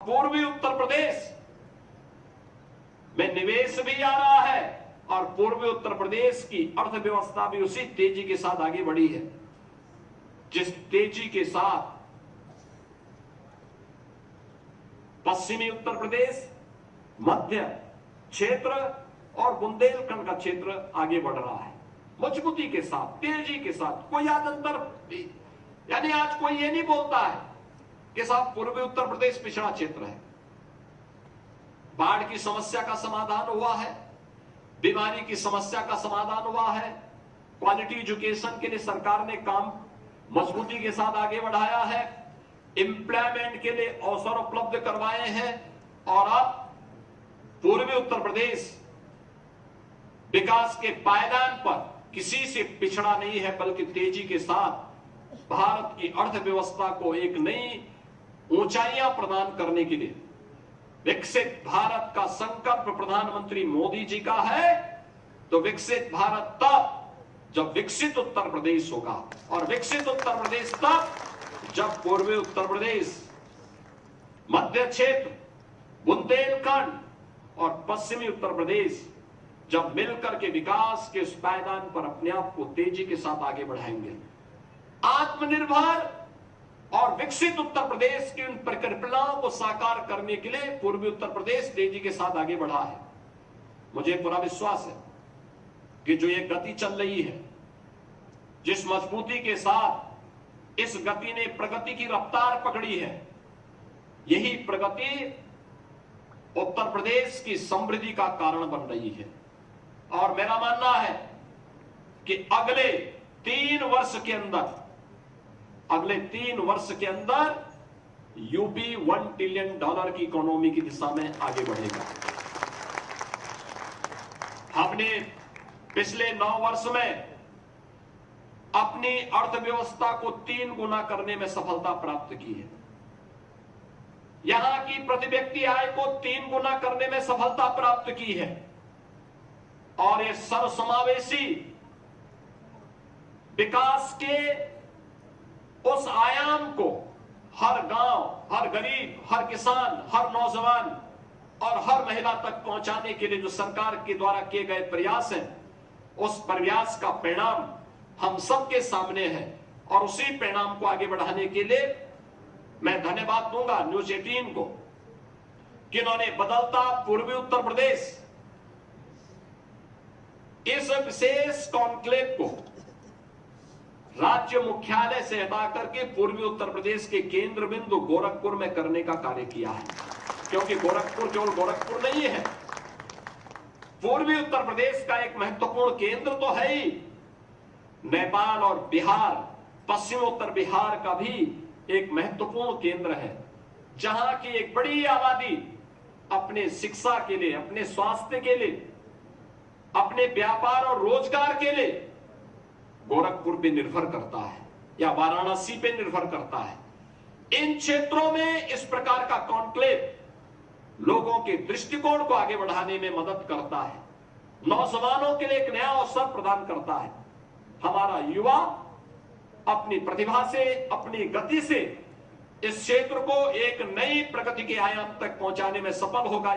पूर्वी उत्तर प्रदेश में निवेश भी आ रहा है और पूर्वी उत्तर प्रदेश की अर्थव्यवस्था भी उसी तेजी के साथ आगे बढ़ी है जिस तेजी के साथ पश्चिमी उत्तर प्रदेश, मध्य क्षेत्र और बुंदेलखंड का क्षेत्र आगे बढ़ रहा है मजबूती के साथ, तेजी के साथ। कोई आज अंतर, यानी आज कोई ये नहीं बोलता है कि साहब पूर्वी उत्तर प्रदेश पिछड़ा क्षेत्र है। बाढ़ की समस्या का समाधान हुआ है, बीमारी की समस्या का समाधान हुआ है, क्वालिटी एजुकेशन के लिए सरकार ने काम मजबूती के साथ आगे बढ़ाया है, एम्प्लॉयमेंट के लिए अवसर उपलब्ध करवाए हैं और अब पूर्वी उत्तर प्रदेश विकास के पायदान पर किसी से पिछड़ा नहीं है, बल्कि तेजी के साथ भारत की अर्थव्यवस्था को एक नई ऊंचाइयां प्रदान करने के लिए विकसित भारत का संकल्प प्रधानमंत्री मोदी जी का है। तो विकसित भारत तब जब विकसित उत्तर प्रदेश होगा और विकसित उत्तर प्रदेश तब जब पूर्वी उत्तर प्रदेश, मध्य क्षेत्र, बुंदेलखंड और पश्चिमी उत्तर प्रदेश जब मिलकर के विकास के उस पायदान पर अपने आप को तेजी के साथ आगे बढ़ाएंगे। आत्मनिर्भर और विकसित उत्तर प्रदेश की उन परिकल्पनाओं को साकार करने के लिए पूर्वी उत्तर प्रदेश तेजी के साथ आगे बढ़ा है। मुझे पूरा विश्वास है कि जो ये गति चल रही है, जिस मजबूती के साथ इस गति ने प्रगति की रफ्तार पकड़ी है, यही प्रगति उत्तर प्रदेश की समृद्धि का कारण बन रही है। और मेरा मानना है कि अगले 3 वर्ष के अंदर यूपी $1 ट्रिलियन की इकोनॉमी की दिशा में आगे बढ़ेगा। हमने पिछले 9 वर्ष में अपनी अर्थव्यवस्था को 3 गुना करने में सफलता प्राप्त की है। यहां की प्रति व्यक्ति आय को 3 गुना करने में सफलता प्राप्त की है और ये सर्वसमावेशी विकास के उस आयाम को हर गांव, हर गरीब, हर किसान, हर नौजवान और हर महिला तक पहुंचाने के लिए जो सरकार के द्वारा किए गए प्रयास हैं, उस प्रयास का परिणाम हम सबके सामने है और उसी परिणाम को आगे बढ़ाने के लिए मैं धन्यवाद दूंगा न्यूज 18 को कि इन्होंने बदलता पूर्वी उत्तर प्रदेश इस विशेष कॉन्क्लेव को राज्य मुख्यालय से हटा करके पूर्वी उत्तर प्रदेश के केंद्र बिंदु गोरखपुर में करने का कार्य किया है। क्योंकि गोरखपुर केवल गोरखपुर नहीं है, पूर्वी उत्तर प्रदेश का एक महत्वपूर्ण केंद्र तो है ही। नेपाल और बिहार, पश्चिम उत्तर बिहार का भी एक महत्वपूर्ण केंद्र है, जहां की एक बड़ी आबादी अपने शिक्षा के लिए, अपने स्वास्थ्य के लिए, अपने व्यापार और रोजगार के लिए गोरखपुर पे निर्भर करता है या वाराणसी पे निर्भर करता है। इन क्षेत्रों में इस प्रकार का कॉन्क्लेव लोगों के दृष्टिकोण को आगे बढ़ाने में मदद करता है, नौजवानों के लिए एक नया अवसर प्रदान करता है। हमारा युवा अपनी प्रतिभा से, अपनी गति से इस क्षेत्र को एक नई प्रगति के आयाम तक पहुंचाने में सफल होगा।